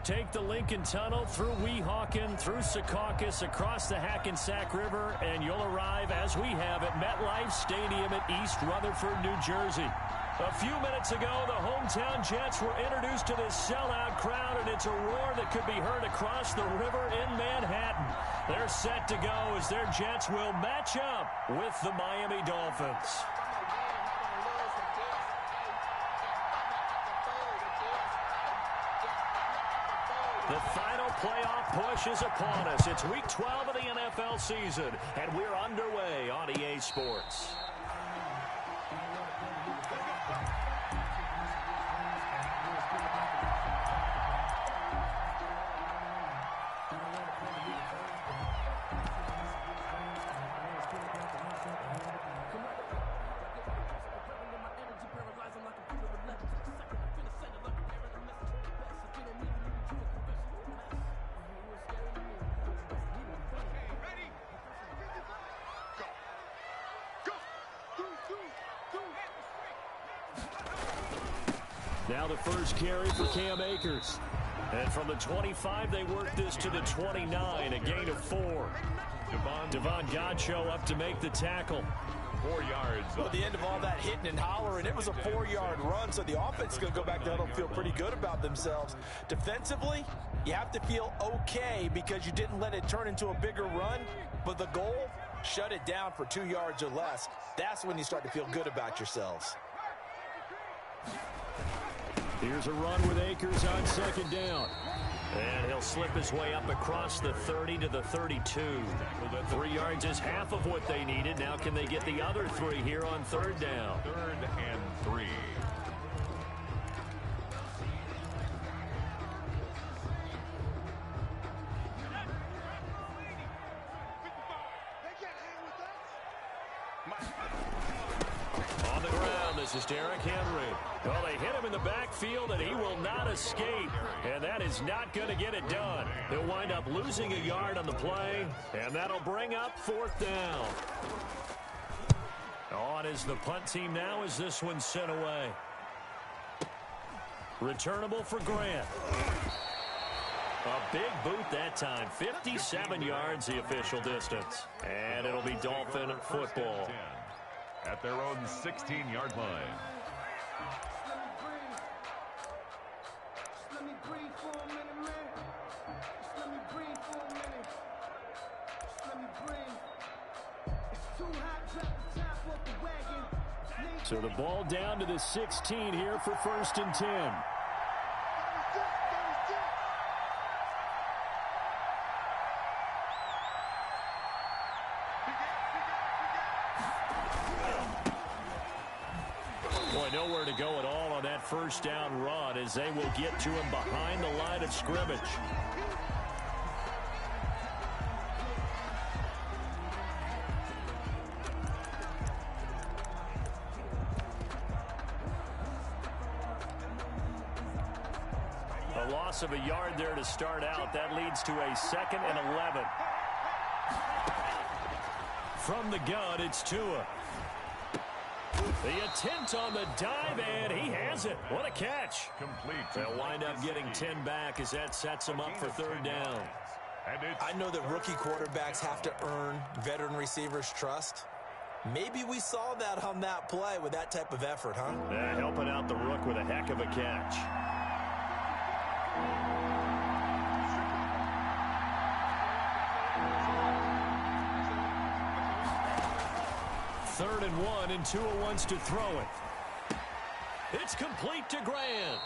Take the Lincoln Tunnel through Weehawken, through Secaucus, across the Hackensack River, and you'll arrive, as we have, at MetLife Stadium at East Rutherford, New Jersey. A few minutes ago, the hometown Jets were introduced to this sellout crowd, and it's a roar that could be heard across the river in Manhattan. They're set to go as their Jets will match up with the Miami Dolphins. The final playoff push is upon us. It's Week 12 of the NFL season, and we're underway on EA Sports. Now the first carry for Cam Akers. And from the 25, they work this to the 29, a gain of 4. Devon Godchaux up to make the tackle. 4 yards. Well, at the end of all that hitting and hollering, it was a 4-yard run, so the offense is going to go back to huddle and feel pretty good about themselves. Defensively, you have to feel okay because you didn't let it turn into a bigger run, but the goal, shut it down for 2 yards or less. That's when you start to feel good about yourselves. Here's a run with Akers on second down. And he'll slip his way up across the 30 to the 32. 3 yards is half of what they needed. Now can they get the other 3 here on third down? 3rd and 3. On the ground, this is Derrick Henry. Well, they hit him in the backfield, and he will not escape. And that is not going to get it done. He'll wind up losing a yard on the play, and that'll bring up 4th down. On is the punt team now as this one's sent away. Returnable for Grant. A big boot that time. 57 yards the official distance. And it'll be Dolphin football. At their own 16-yard line. So the ball down to the 16 here for 1st and 10. Boy, nowhere to go at all on that first down run as they will get to him behind the line of scrimmage. A loss of a yard there to start out. That leads to a 2nd and 11. From the gun, it's Tua. The attempt on the dive, and he has it. What a catch. Complete. They'll wind up getting 10 back as that sets them up for 3rd down. I know that rookie quarterbacks have to earn veteran receivers' trust. Maybe we saw that on that play with that type of effort, huh? Yeah, helping out the rook with a heck of a catch. Third and 1, and Tua wants to throw it. It's complete to Grant.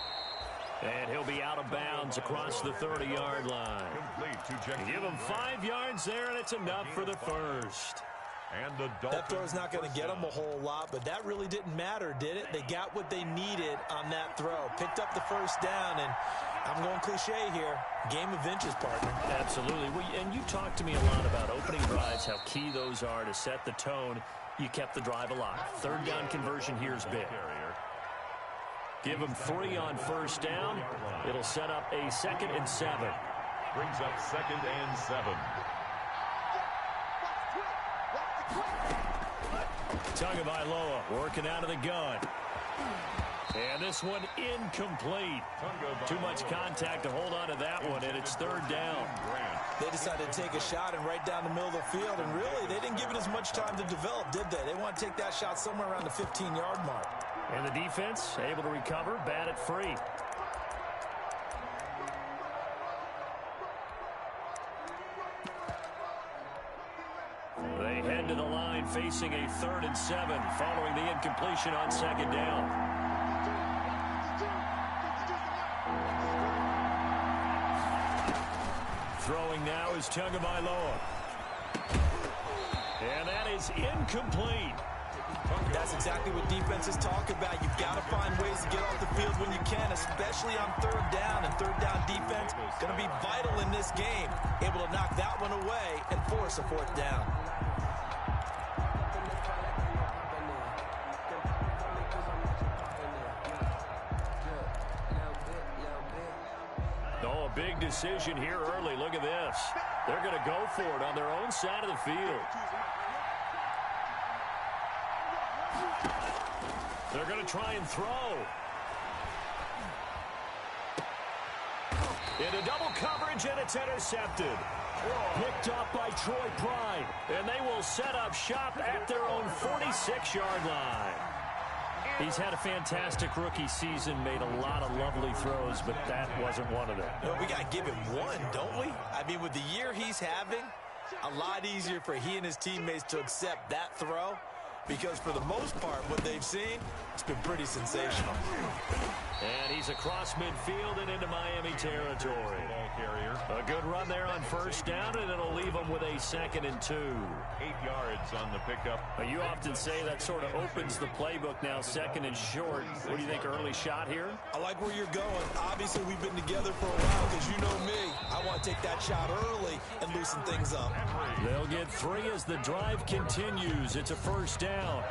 And he'll be out of bounds across the 30-yard line. Give him 5 yards there, and it's enough for the first. And the that throw's not going to get them a whole lot, but that really didn't matter, did it? They got what they needed on that throw. Picked up the first down, and I'm going cliche here. Game of inches, partner. Absolutely. Well, and you talked to me a lot about opening drives, how key those are to set the tone. You kept the drive alive. 3rd down conversion here is big. Give them 3 on first down. It'll set up a 2nd and 7. Brings up 2nd and 7. Tagovailoa working out of the gun. And this one incomplete. Too much contact to hold on to that one, and it's third down. They decided to take a shot and right down the middle of the field, and really, they didn't give it as much time to develop, did they? They want to take that shot somewhere around the 15-yard mark. And the defense able to recover, bat it free. They head to the line facing a 3rd and 7 following the incompletion on 2nd down. Throwing now is Tagovailoa. And that is incomplete. That's exactly what defenses talk about. You've got to find ways to get off the field when you can, especially on 3rd down. And 3rd down defense going to be vital in this game. Able to knock that one away and force a 4th down. Oh, a big decision here early. Look at this. They're going to go for it on their own side of the field. They're going to try and throw. Into double coverage, and it's intercepted. Picked up by Troy Pride. And they will set up shop at their own 46-yard line. He's had a fantastic rookie season, made a lot of lovely throws, but that wasn't one of them. You know, we got to give him one, don't we? I mean, with the year he's having, a lot easier for he and his teammates to accept that throw, because for the most part, what they've seen, it's been pretty sensational. And he's across midfield and into Miami territory. A good run there on 1st down, and it'll leave them with a 2nd and 2. 8 yards on the pickup. You often say that sort of opens the playbook now, 2nd and short. What do you think, early shot here? I like where you're going. Obviously, we've been together for a while, because you know me. I want to take that shot early and loosen things up. They'll get 3 as the drive continues. It's a 1st down.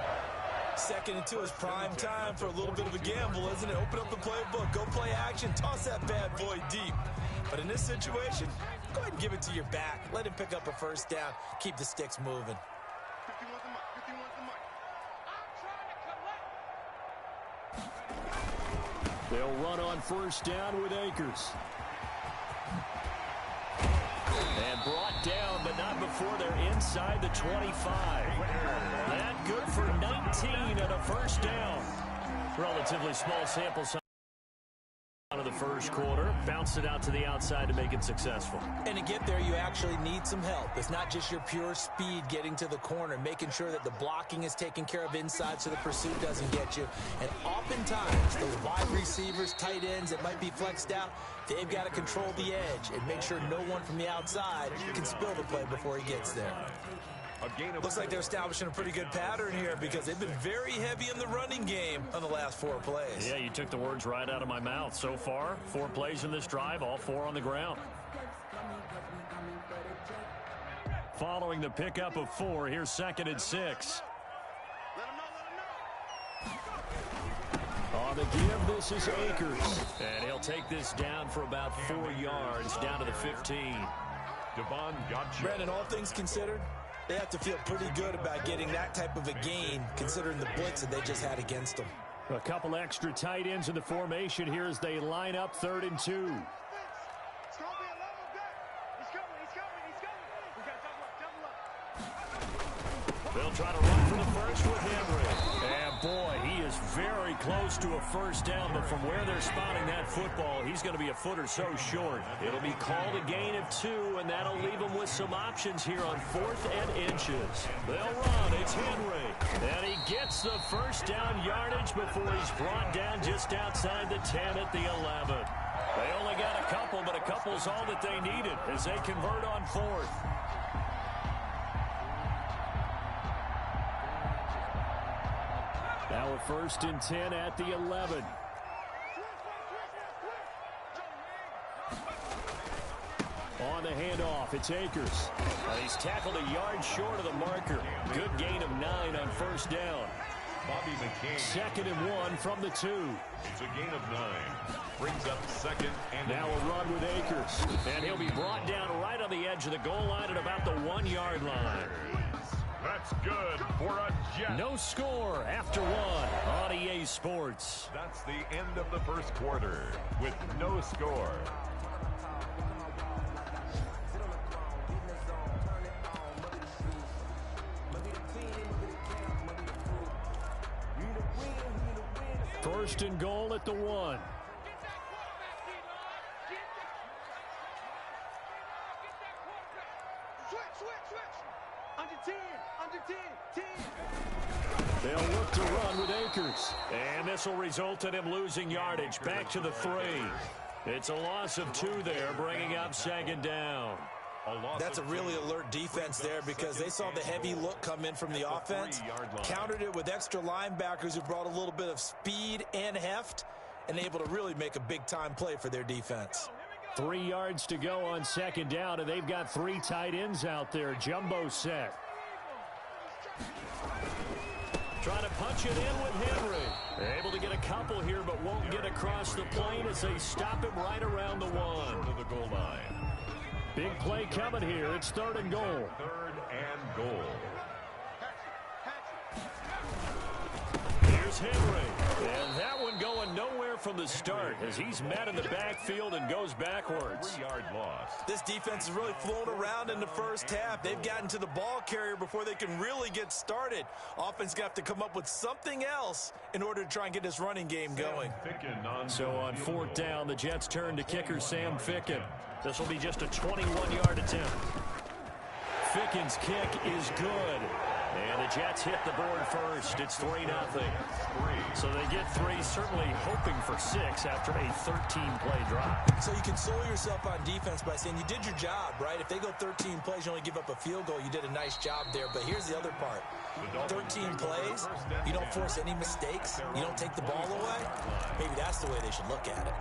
2nd and 2 is prime time for a little bit of a gamble, isn't it? Open up the playbook, go play action, toss that bad boy deep. But in this situation, go ahead and give it to your back. Let him pick up a 1st down. Keep the sticks moving. They'll run on 1st down with Akers. And brought down, but not before they're inside the 25. That good for 19 and a 1st down. Relatively small sample size out of the 1st quarter. Bounce it out to the outside to make it successful. And to get there, you actually need some help. It's not just your pure speed getting to the corner, making sure that the blocking is taken care of inside so the pursuit doesn't get you. And oftentimes, those wide receivers, tight ends that might be flexed out, they've got to control the edge and make sure no one from the outside can spill the play before he gets there. Looks like they're establishing a pretty good pattern here, because they've been very heavy in the running game on the last 4 plays. Yeah, you took the words right out of my mouth. So far, 4 plays in this drive, all 4 on the ground. Following the pickup of 4, here's 2nd and 6. On the give, this is Akers. And he'll take this down for about 4 yards, down to the 15. Devon Gotcha. Brandon, all things considered, they have to feel pretty good about getting that type of a gain, considering the blitz that they just had against them. A couple extra tight ends in the formation here as they line up 3rd and 2. They'll try to run for the first with Henry. And boy, he is very close to a 1st down, but from where they're spotting that football, he's going to be a foot or so short. It'll be called a gain of 2, and that'll leave them with some options here on 4th and inches. They'll run. It's Henry. And he gets the 1st down yardage before he's brought down just outside the 10 at the 11. They only got a couple, but a couple's all that they needed as they convert on 4th. Now a 1st and 10 at the 11. On the handoff, it's Akers. And he's tackled a yard short of the marker. Good gain of 9 on 1st down. Bobby McCain. 2nd and 1 from the 2. It's a gain of 9. Brings up 2nd and now a run with Akers. And he'll be brought down right on the edge of the goal line at about the 1-yard line. That's good for a Jet. No score after one on EA Sports. That's the end of the first quarter with no score. First and goal at the 1. They'll look to run with Akers. And this will result in him losing yardage back to the 3. It's a loss of 2 there, bringing up 2nd down. That's a really alert defense there because they saw the heavy look come in from the offense, countered it with extra linebackers who brought a little bit of speed and heft, and able to really make a big-time play for their defense. 3 yards to go on 2nd down, and they've got 3 tight ends out there. Jumbo set. Trying to punch it in with Henry. Able to get a couple here, but won't get across the plane as they stop him right around the 1. To the goal line. Big play coming here. It's 3rd and goal. 3rd and goal. Here's Henry. And that one going nowhere from the start as he's met in the backfield and goes backwards. 3-yard loss. This defense has really flown around in the first half. They've gotten to the ball carrier before they can really get started. Offense got to come up with something else in order to try and get this running game going. So on 4th down, the Jets turn to kicker Sam Ficken. This will be just a 21-yard attempt. Ficken's kick is good. And the Jets hit the board first. It's 3-0. So they get 3, certainly hoping for 6 after a 13-play drive. So you console yourself on defense by saying you did your job, right? If they go 13 plays, you only give up a field goal. You did a nice job there. But here's the other part. 13 plays, you don't force any mistakes, you don't take the ball away. Maybe that's the way they should look at it.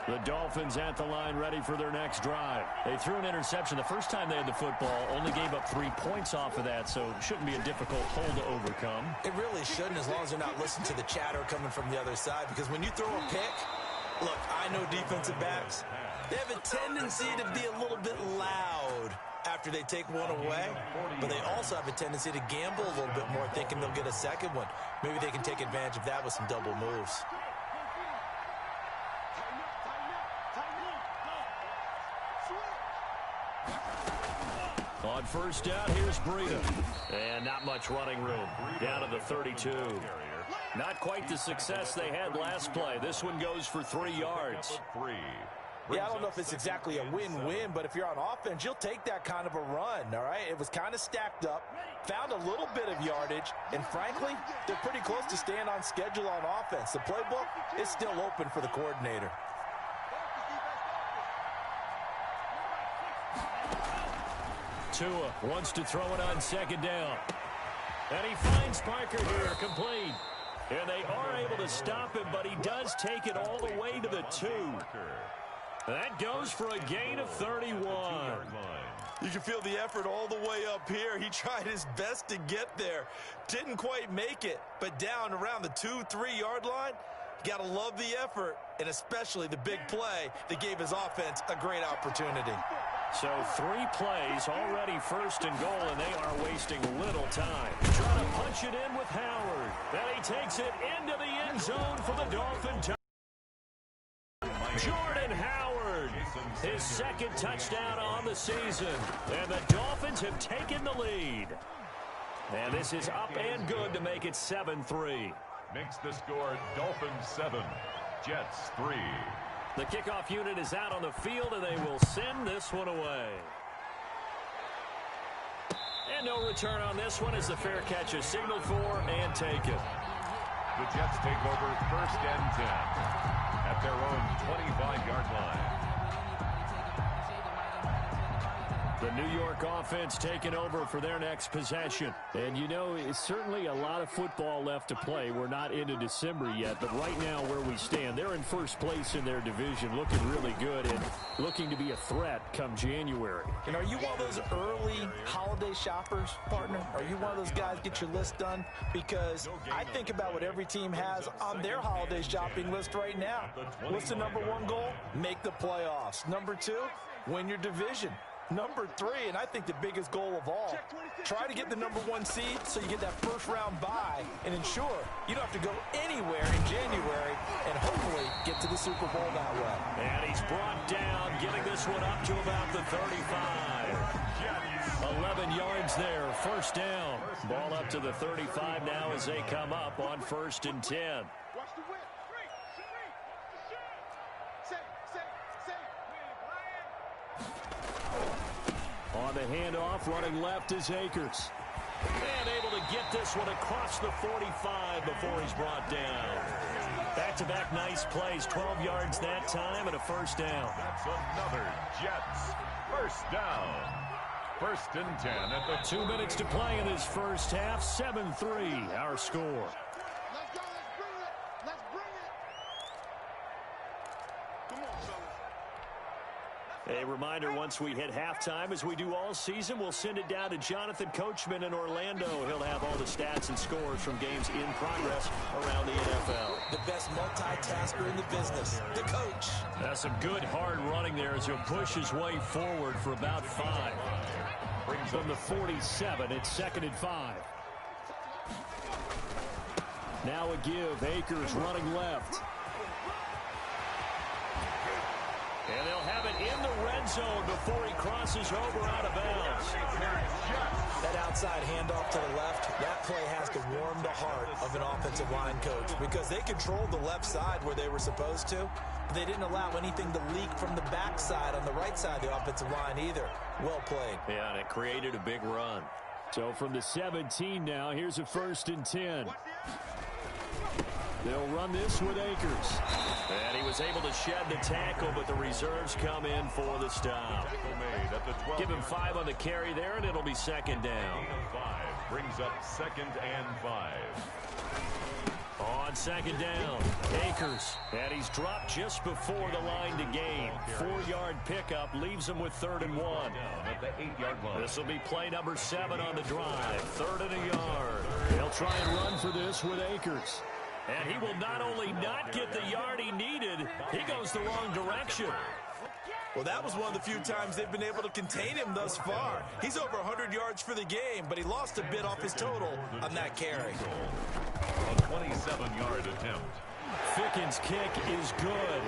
The Dolphins at the line ready for their next drive. They threw an interception the first time they had the football, only gave up 3 points off of that, so it shouldn't be a difficult hole to overcome. It really shouldn't, as long as they're not listening to the chatter coming from the other side, because when you throw a pick, look, I know defensive backs, they have a tendency to be a little bit loud after they take one away, but they also have a tendency to gamble a little bit more, thinking they'll get a second one. Maybe they can take advantage of that with some double moves. On 1st down, here's Breida. And not much running room. Down to the 32. Not quite the success they had last play. This one goes for 3 yards. Yeah, I don't know if it's exactly a win-win, but if you're on offense, you'll take that kind of a run, all right? It was kind of stacked up, found a little bit of yardage, and frankly, they're pretty close to staying on schedule on offense. The playbook is still open for the coordinator. Tua wants to throw it on 2nd down. And he finds Parker here, complete. And they are able to stop him, but he does take it all the way to the 2. That goes for a gain of 31. You can feel the effort all the way up here. He tried his best to get there. Didn't quite make it, but down around the 2-3 yard line, you got to love the effort, and especially the big play that gave his offense a great opportunity. So 3 plays, already 1st and goal, and they are wasting little time. Trying to punch it in with Howard. Then he takes it into the end zone for the Dolphins. Jordan Howard, his 2nd touchdown on the season. And the Dolphins have taken the lead. And this is up and good to make it 7-3. Makes the score Dolphins 7, Jets 3. The kickoff unit is out on the field, and they will send this one away. And no return on this one as the fair catch is signaled for and taken. The Jets take over 1st and 10 at their own 25-yard line. The New York offense taking over for their next possession. And, you know, it's certainly a lot of football left to play. We're not into December yet, but right now where we stand, they're in first place in their division, looking really good and looking to be a threat come January. And are you one of those early holiday shoppers, partner? Are you one of those guys get your list done? Because I think about what every team has on their holiday shopping list right now. What's the number one goal? Make the playoffs. Number two, win your division. Number three, and I think the biggest goal of all, try to get the number one seed so you get that first round bye and ensure you don't have to go anywhere in January and hopefully get to the Super Bowl that way. And he's brought down, getting this one up to about the 35. 11 yards there, first down. Ball up to the 35 now as they come up on 1st and 10. On the handoff, running left is Akers. And able to get this one across the 45 before he's brought down. Back-to-back nice plays, 12 yards that time and a first down. That's another Jets first down. 1st and 10 at the 2 minutes to play in this first half. 7-3 our score. Let's go. Let's bring it. Come on, fellas. A reminder, once we hit halftime, as we do all season, we'll send it down to Jonathan Coachman in Orlando. He'll have all the stats and scores from games in progress around the NFL. The best multitasker in the business, the coach. That's some good hard running there as he'll push his way forward for about 5. From the 47, it's 2nd and 5. Now a give. Akers running left. And they'll have it in the red zone before he crosses over out of bounds. That outside handoff to the left, that play has to warm the heart of an offensive line coach because they controlled the left side where they were supposed to, but they didn't allow anything to leak from the backside on the right side of the offensive line either. Well played. Yeah, and it created a big run. So from the 17 now, here's a 1st and 10. They'll run this with Akers. And he was able to shed the tackle, but the reserves come in for the stop. Give him 5 on the carry there, and it'll be 2nd down. 5 brings up 2nd and 5. On 2nd down, Akers. And he's dropped just before the line to gain. 4-yard pickup leaves him with 3rd and 1. At the 8-yard line. This will be play number 7 on the drive. 3rd and a yard. They'll try and run for this with Akers. And he will not only not get the yard he needed, he goes the wrong direction. Well, that was one of the few times they've been able to contain him thus far. He's over 100 yards for the game, but he lost a bit off his total on that carry. A 27-yard attempt. Ficken's kick is good.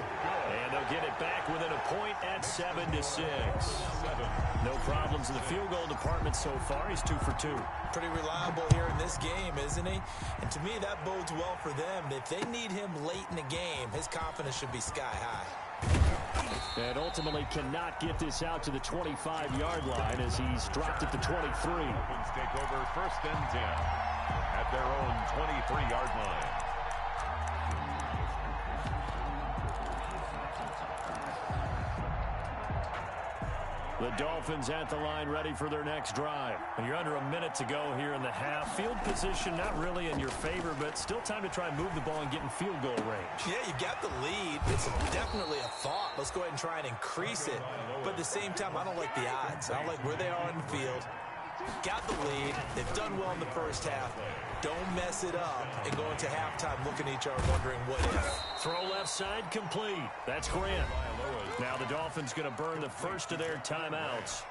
And they'll get it back within a point at 7-6. No problems in the field goal department so far. He's 2 for 2. Pretty reliable here in this game, isn't he? And to me, that bodes well for them. If they need him late in the game, his confidence should be sky high. And ultimately cannot get this out to the 25-yard line as he's dropped at the 23. Dolphins take over 1st and 10 at their own 23-yard line. The Dolphins at the line ready for their next drive. You're under a minute to go here in the half. Field position not really in your favor, but still time to try and move the ball and get in field goal range. Yeah, you got the lead. It's definitely a thought. Let's go ahead and try and increase it. But at the same time, I don't like the odds. I don't like where they are in the field. Got the lead. They've done well in the first half. Don't mess it up and go into halftime looking at each other wondering what if. Throw left side complete. That's Grant. Now the Dolphins going to burn the first of their timeouts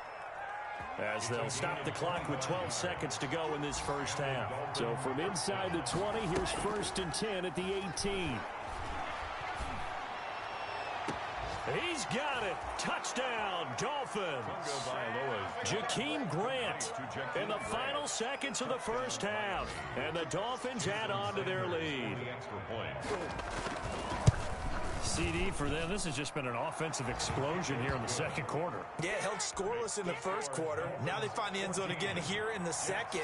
as they'll stop the clock with 12 seconds to go in this first half. So from inside the 20, here's 1st and 10 at the 18. He's got it. Touchdown, Dolphins. Jakeem Grant in the final seconds of the first half. And the Dolphins add on to their lead. CD for them. This has just been an offensive explosion here in the second quarter. Yeah, held scoreless in the first quarter. Now they find the end zone again here in the second.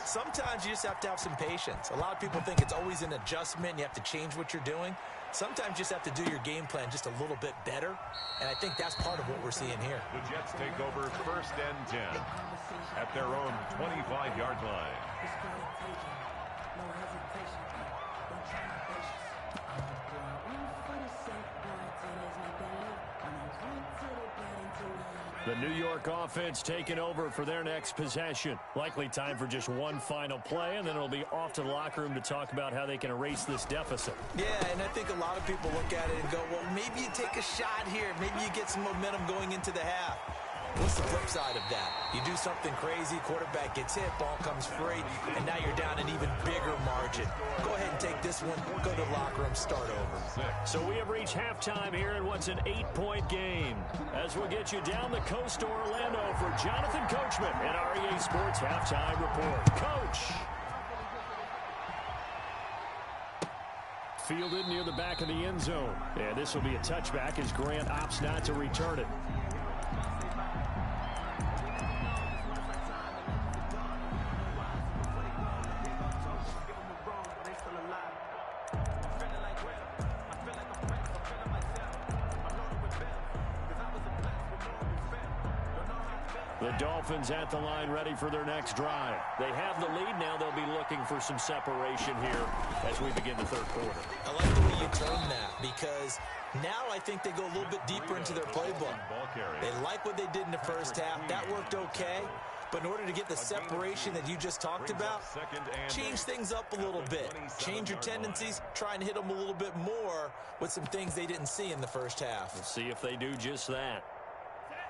Sometimes you just have to have some patience. A lot of people think it's always an adjustment. You have to change what you're doing. Sometimes you just have to do your game plan just a little bit better, and I think that's part of what we're seeing here. The Jets take over 1st and 10 at their own 25-yard line. The New York offense taking over for their next possession. Likely time for just one final play, and then it'll be off to the locker room to talk about how they can erase this deficit. Yeah, and I think a lot of people look at it and go, well, maybe you take a shot here. Maybe you get some momentum going into the half. What's the flip side of that? You do something crazy, quarterback gets hit, ball comes free, and now you're down an even bigger margin. Go ahead and take this one, go to the locker room, start over. So we have reached halftime here in what's an 8-point game. As we'll get you down the coast to Orlando for Jonathan Coachman and REA Sports Halftime Report. Coach! Fielded near the back of the end zone. And this will be a touchback as Grant opts not to return it. The Dolphins at the line ready for their next drive. They have the lead now. They'll be looking for some separation here as we begin the third quarter. I like the way you turn that because now I think they go a little bit deeper into their playbook. They like what they did in the first half. That worked okay. But in order to get the separation that you just talked about, change things up a little bit. Change your tendencies. Try and hit them a little bit more with some things they didn't see in the first half. We'll see if they do just that.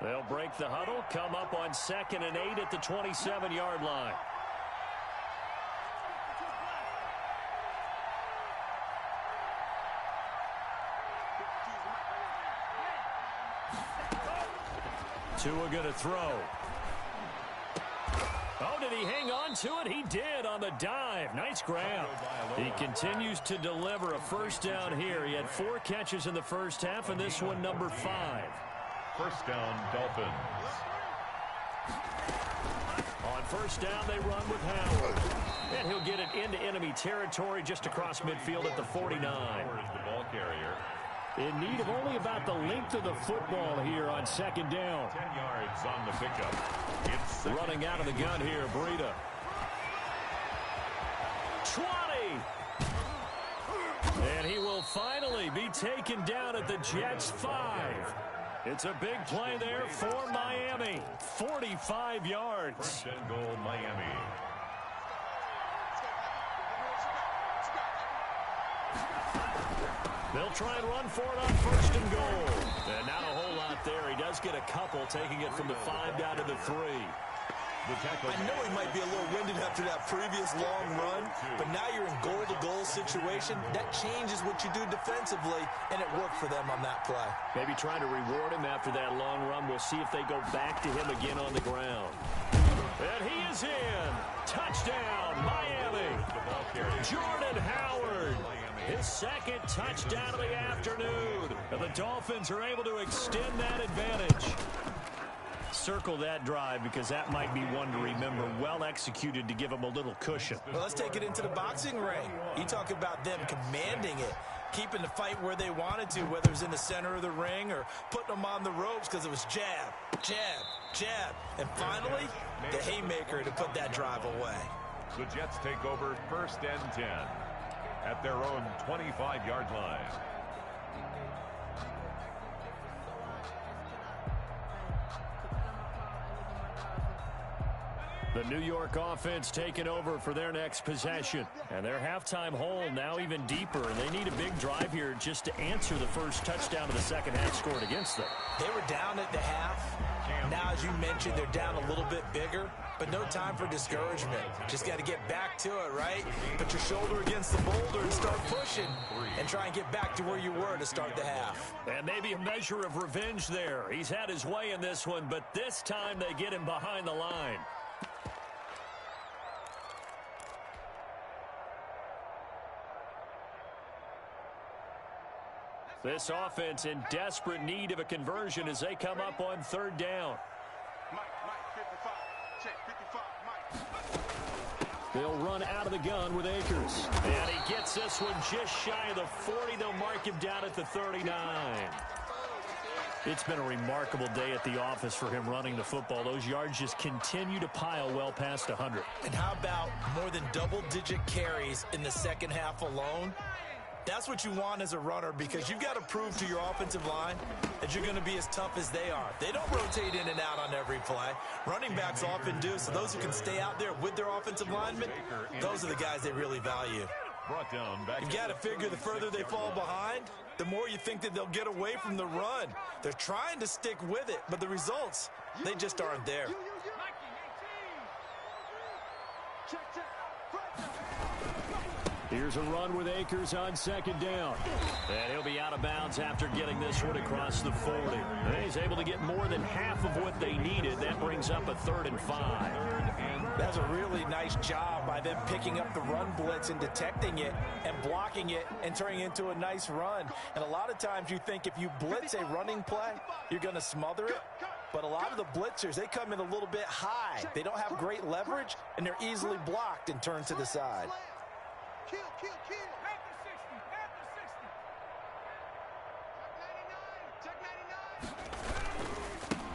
They'll break the huddle, come up on 2nd and 8 at the 27-yard line. Tua going to throw. Oh, did he hang on to it? He did on the dive. Nice grab. He continues to deliver a first down here. He had 4 catches in the first half, and this one number 5. First down, Dolphins. On first down, they run with Howard. And he'll get it into enemy territory just across midfield at the 49. Howard is the ball carrier. In need of only about the length of the football here on 2nd down. 10 yards on the pickup. It's running out of the gun here, Breida. 20. And he will finally be taken down at the Jets' 5. It's a big play there for Miami. 45 yards. First and goal, Miami. They'll try and run for it on 1st and goal. And not a whole lot there. He does get a couple, taking it from the 5 down to the 3. I know he might be a little winded after that previous long run, but now you're in goal-to-goal situation. That changes what you do defensively, and it worked for them on that play. Maybe trying to reward him after that long run. We'll see if they go back to him again on the ground. And he is in. Touchdown, Miami. Jordan Howard. His 2nd touchdown of the afternoon. And the Dolphins are able to extend that advantage. Circle that drive because that might be one to remember. Well executed to give them a little cushion. Well, let's take it into the boxing ring. You talk about them commanding it, keeping the fight where they wanted to, whether it was in the center of the ring or putting them on the ropes because it was jab, jab, jab. And finally, the haymaker to put that drive away. The Jets take over 1st and 10 at their own 25-yard line. The New York offense taking over for their next possession. And their halftime hole now even deeper. And they need a big drive here just to answer the first touchdown of the second half scored against them. They were down at the half. Now, as you mentioned, they're down a little bit bigger. But no time for discouragement. Just got to get back to it, right? Put your shoulder against the boulder and start pushing. And try and get back to where you were to start the half. And maybe a measure of revenge there. He's had his way in this one, but this time they get him behind the line. This offense in desperate need of a conversion as they come up on third down. Mike, 55. Check, 55, Mike. They'll run out of the gun with Akers. And he gets this one just shy of the 40. They'll mark him down at the 39. It's been a remarkable day at the office for him running the football. Those yards just continue to pile well past 100. And how about more than double-digit carries in the second half alone? That's what you want as a runner, because you've got to prove to your offensive line that you're going to be as tough as they are. They don't rotate in and out on every play. Running backs often do, so those who can stay out there with their offensive linemen, those are the guys they really value. You've got to figure the further they fall behind, the more you think that they'll get away from the run. They're trying to stick with it, but the results, they just aren't there. Here's a run with Akers on second down. And he'll be out of bounds after getting this one across the 40. And he's able to get more than half of what they needed. That brings up a 3rd and 5. That's a really nice job by them picking up the run blitz and detecting it and blocking it and turning it into a nice run. And a lot of times you think if you blitz a running play, you're going to smother it. But a lot of the blitzers, they come in a little bit high. They don't have great leverage, and they're easily blocked and turned to the side. Kill. At the 60. Check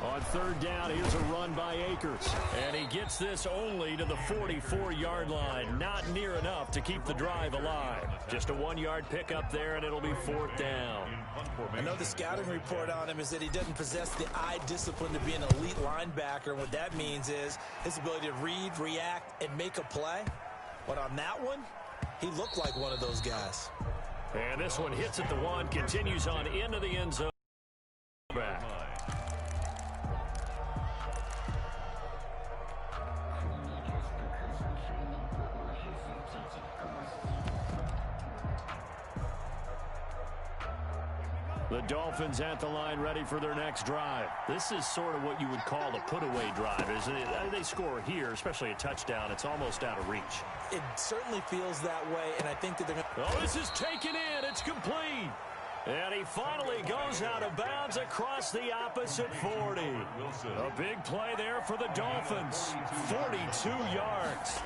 99. On third down, here's a run by Akers. And he gets this only to the 44-yard line. Not near enough to keep the drive alive. Just a 1-yard pickup there, and it'll be 4th down. I know the scouting report on him is that he doesn't possess the eye discipline to be an elite linebacker. What that means is his ability to read, react, and make a play. But on that one, he looked like one of those guys. And this one hits at the 1, continues on into the end zone. Back. The Dolphins at the line ready for their next drive. This is sort of what you would call a put-away drive, isn't it? They score here, especially a touchdown. It's almost out of reach. It certainly feels that way, and I think that they're going to... Oh, this is taken in. It's complete. And he finally goes out of bounds across the opposite 40. A big play there for the Dolphins. 42 yards.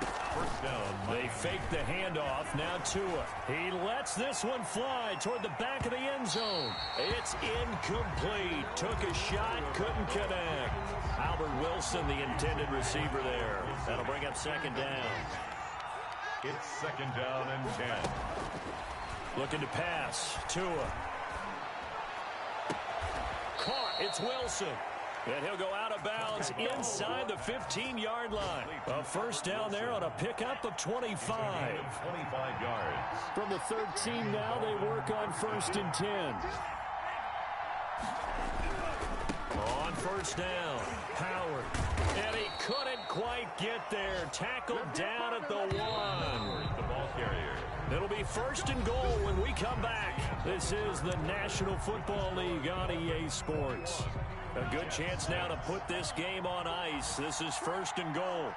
They fake the handoff. Now Tua. He lets this one fly toward the back of the end zone. It's incomplete. Took a shot, couldn't connect. Albert Wilson, the intended receiver there. That'll bring up 2nd down. It's 2nd down and 10. Looking to pass. Tua. Caught. It's Wilson. And he'll go out of bounds inside the 15-yard line. A 1st down there on a pickup of 25. 25 yards. From the 13 now, they work on 1st and 10. On 1st down, Howard. And he couldn't quite get there. Tackled down at the 1. The ball carrier. It'll be 1st and goal when we come back. This is the National Football League on EA Sports. A good chance now to put this game on ice. This is 1st and goal.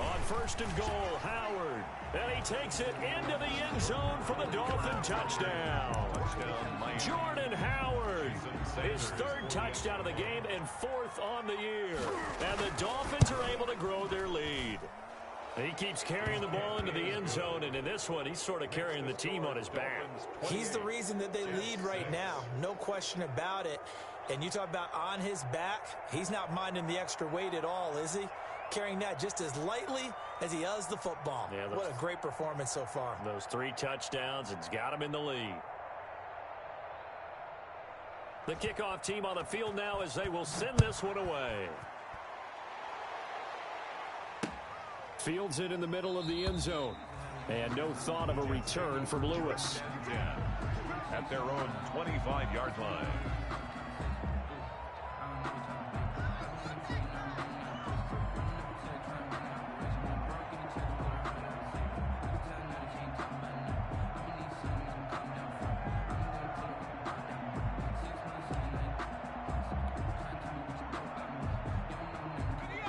On 1st and goal, Howard. And he takes it into the end zone for the Dolphin touchdown. Jordan Howard. His 3rd touchdown of the game and 4th on the year. And the Dolphins are able to grow their lead. He keeps carrying the ball into the end zone, and in this one, he's sort of carrying the team on his back. He's the reason that they lead right now. No question about it. And you talk about on his back, he's not minding the extra weight at all, is he? Carrying that just as lightly as he does the football. Yeah, what a great performance so far. Those 3 touchdowns, it's got him in the lead. The kickoff team on the field now as they will send this one away. Fields it in the middle of the end zone. And no thought of a return from Lewis. At their own 25-yard line.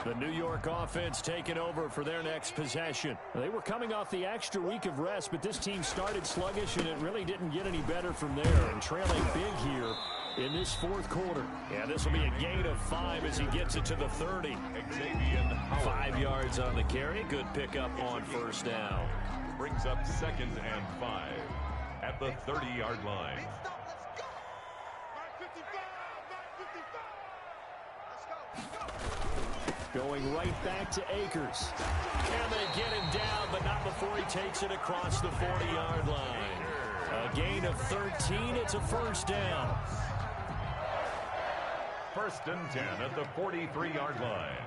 The New York offense taking over for their next possession. They were coming off the extra week of rest, but this team started sluggish, and it really didn't get any better from there. And trailing big here in this fourth quarter. Yeah, this will be a gain of 5 as he gets it to the 30. 5 yards on the carry. Good pickup on first down. Brings up 2nd and 5 at the 30-yard line. Going right back to Akers. And they get him down, but not before he takes it across the 40-yard line. A gain of 13. It's a first down. 1st and 10 at the 43-yard line.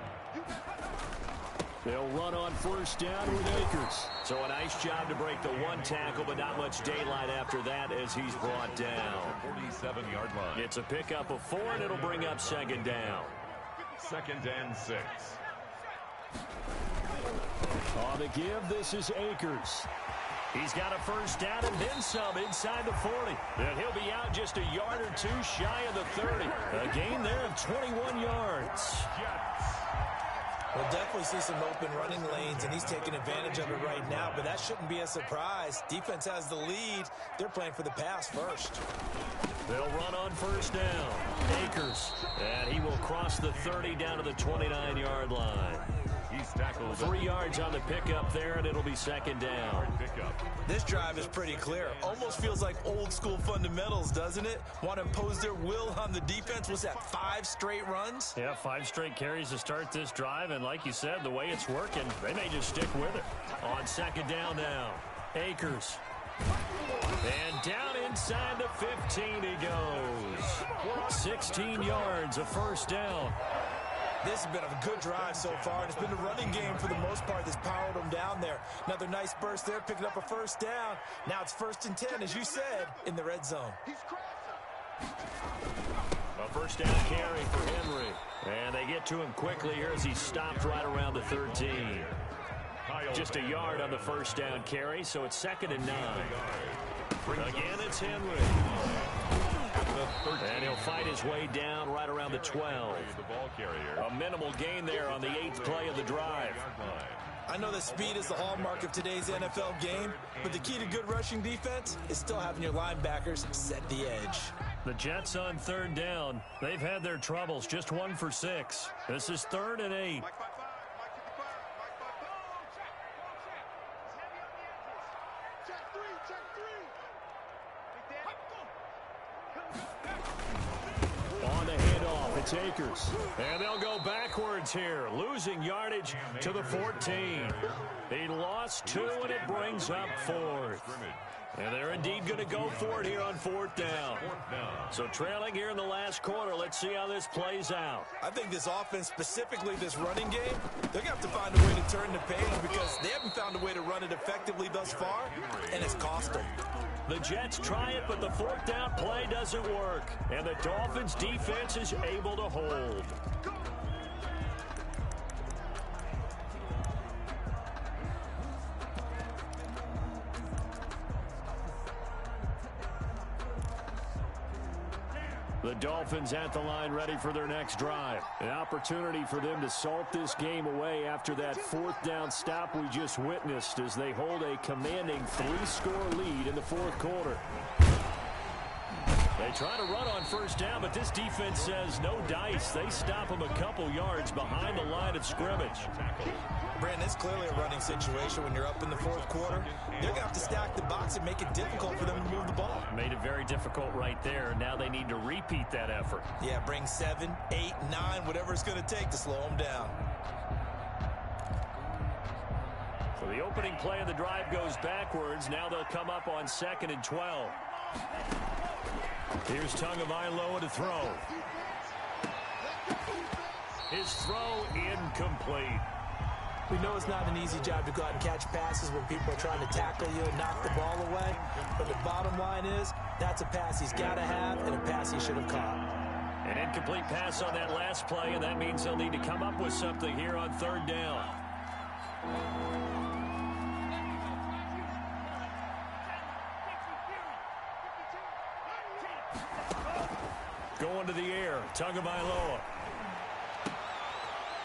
They'll run on first down with Akers. So a nice job to break the one tackle, but not much daylight after that as he's brought down. 47-yard line. It's a pickup of 4, and it'll bring up 2nd down. 2nd and 6. On the give, this is Akers. He's got a first down and then some inside the 40. And he'll be out just a yard or 2 shy of the 30. A gain there of 21 yards. We'll definitely see some open running lanes, and he's taking advantage of it right now, but that shouldn't be a surprise. Defense has the lead. They're playing for the pass first. They'll run on first down. Akers. And he will cross the 30 down to the 29-yard line. He's tackled 3 yards on the pickup there, and it'll be 2nd down. This drive is pretty clear. Almost feels like old school fundamentals, doesn't it? Want to impose their will on the defense. Was that 5 straight runs? Yeah, 5 straight carries to start this drive, and like you said, the way it's working, they may just stick with it. On 2nd down now, Akers. And down inside the 15 he goes. 16 yards, a first down. This has been a good drive so far, and it's been the running game for the most part that's powered them down there. Another nice burst there, picking up a first down. Now it's 1st and 10, as you said, in the red zone. A first down carry for Henry. And they get to him quickly here as he stopped right around the 13. Just a yard on the first down carry, so it's 2nd and 9. Again, it's Henry. And he'll fight his way down right around the 12. A minimal gain there on the 8th play of the drive. I know that speed is the hallmark of today's NFL game, but the key to good rushing defense is still having your linebackers set the edge. The Jets on 3rd down. They've had their troubles, just 1 for 6. This is 3rd and 8. On the handoff, it's Akers. And they'll go backwards here, losing yardage to the 14. He lost 2, and it brings up 4th. And they're indeed going to go for it here on 4th down. So trailing here in the last quarter, let's see how this plays out. I think this offense, specifically this running game, they're going to have to find a way to turn the page because they haven't found a way to run it effectively thus far, and it's cost them. The Jets try it, but the 4th down play doesn't work. And the Dolphins' defense is able to hold. The Dolphins at the line ready for their next drive. An opportunity for them to salt this game away after that 4th down stop we just witnessed as they hold a commanding 3-score lead in the 4th quarter. They try to run on first down, but this defense says no dice. They stop them a couple yards behind the line of scrimmage. Brandon, it's clearly a running situation when you're up in the 4th quarter. They're going to have to stack the box and make it difficult for them to move the ball. Made it very difficult right there. Now they need to repeat that effort. Yeah, bring 7, 8, 9, whatever it's going to take to slow them down. So the opening play of the drive goes backwards. Now they'll come up on 2nd and 12. Here's Tagovailoa to throw. His throw incomplete. We know it's not an easy job to go out and catch passes when people are trying to tackle you and knock the ball away. But the bottom line is, that's a pass he's got to have and a pass he should have caught. An incomplete pass on that last play, and that means they'll need to come up with something here on 3rd down. Going to the air, Tagovailoa.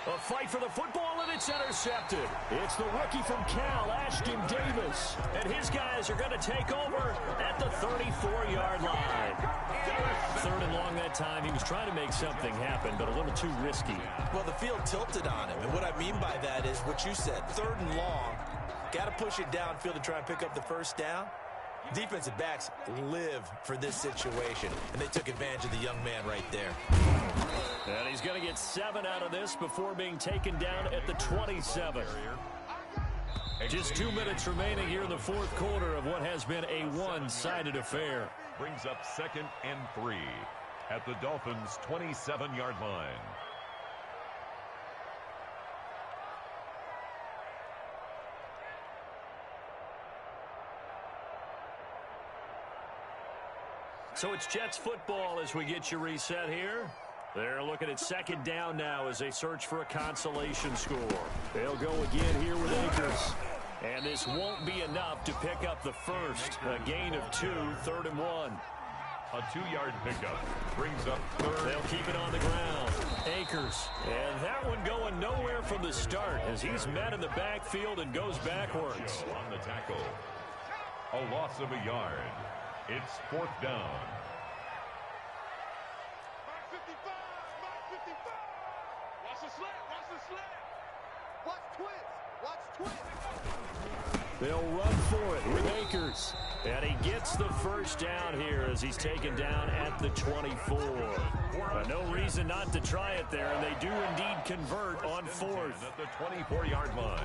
A fight for the football, and it's intercepted. It's the rookie from Cal, Ashton Davis. And his guys are going to take over at the 34-yard line. 3rd and long that time. He was trying to make something happen, but a little too risky. Well, the field tilted on him. And what I mean by that is what you said. 3rd and long. Got to push it downfield to try and pick up the first down. Defensive backs live for this situation, and they took advantage of the young man right there. And he's going to get 7 out of this before being taken down at the 27. Just 2 minutes remaining here in the 4th quarter of what has been a one-sided affair. Brings up 2nd and 3 at the Dolphins' 27-yard line. So it's Jets football as we get you reset here. They're looking at 2nd down now as they search for a consolation score. They'll go again here with Akers. And this won't be enough to pick up the first. A gain of 2, 3rd and 1. A 2-yard pickup brings up 3rd. They'll keep it on the ground. Akers. And that one going nowhere from the start as he's met in the backfield and goes backwards. On the tackle. A loss of a yard. It's 4th down. Mark 55, Mark 55. Watch the slant, watch the slant. Watch twins, watch twins. They'll run for it with Akers. And he gets the first down here as he's taken down at the 24. No reason not to try it there, and they do indeed convert on 4th. At the 24-yard line.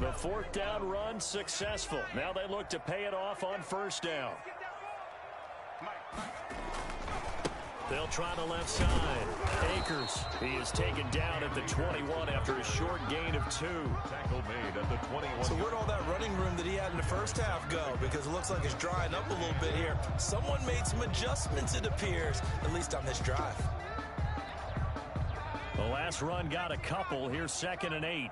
The 4th down run successful. Now they look to pay it off on 1st down. They'll try the left side. Akers, he is taken down at the 21 after a short gain of 2. Tackle made at the 21. So where'd all that running room that he had in the first half go? Because it looks like it's drying up a little bit here. Someone made some adjustments, it appears, at least on this drive. The last run got a couple. Here's 2nd and 8.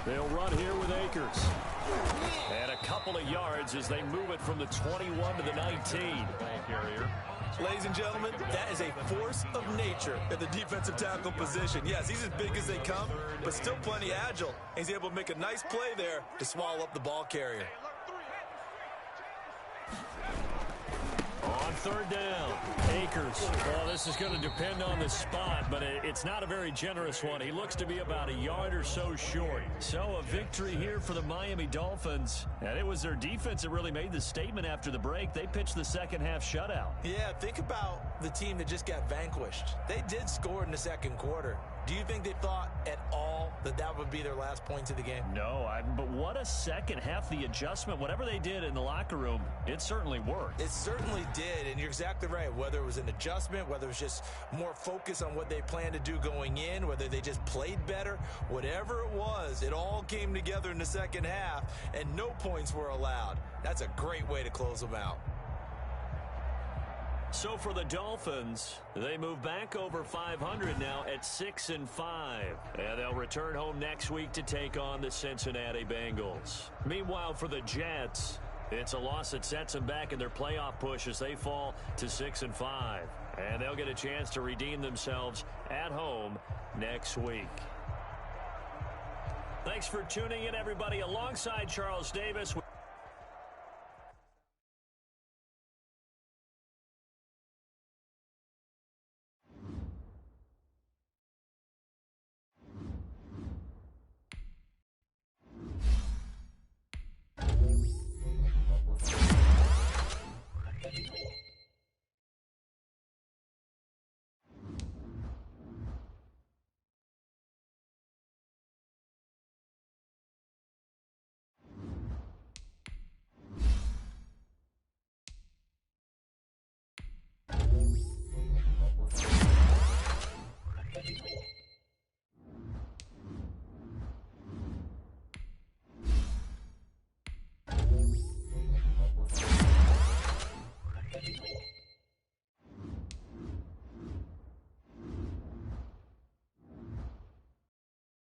They'll run here with Akers. And a couple of yards as they move it from the 21 to the 19. Carrier. Ladies and gentlemen, that is a force of nature at the defensive tackle position. Yes, he's as big as they come, but still plenty agile. He's able to make a nice play there to swallow up the ball carrier. On 3rd down, Akers. Well, this is going to depend on the spot, but it's not a very generous one. He looks to be about a yard or so short. So a victory here for the Miami Dolphins. And it was their defense that really made the statement after the break. They pitched the second half shutout. Yeah, think about the team that just got vanquished. They did score in the 2nd quarter. Do you think they thought at all that that would be their last points of the game? No, but what a second half. The adjustment, whatever they did in the locker room, it certainly worked. It certainly did, and you're exactly right. Whether it was an adjustment, whether it was just more focus on what they planned to do going in, whether they just played better, whatever it was, it all came together in the second half, and no points were allowed. That's a great way to close them out. So for the Dolphins, they move back over 500 now at 6-5. And they'll return home next week to take on the Cincinnati Bengals. Meanwhile, for the Jets, it's a loss that sets them back in their playoff push as they fall to 6-5. And they'll get a chance to redeem themselves at home next week. Thanks for tuning in, everybody. Alongside Charles Davis.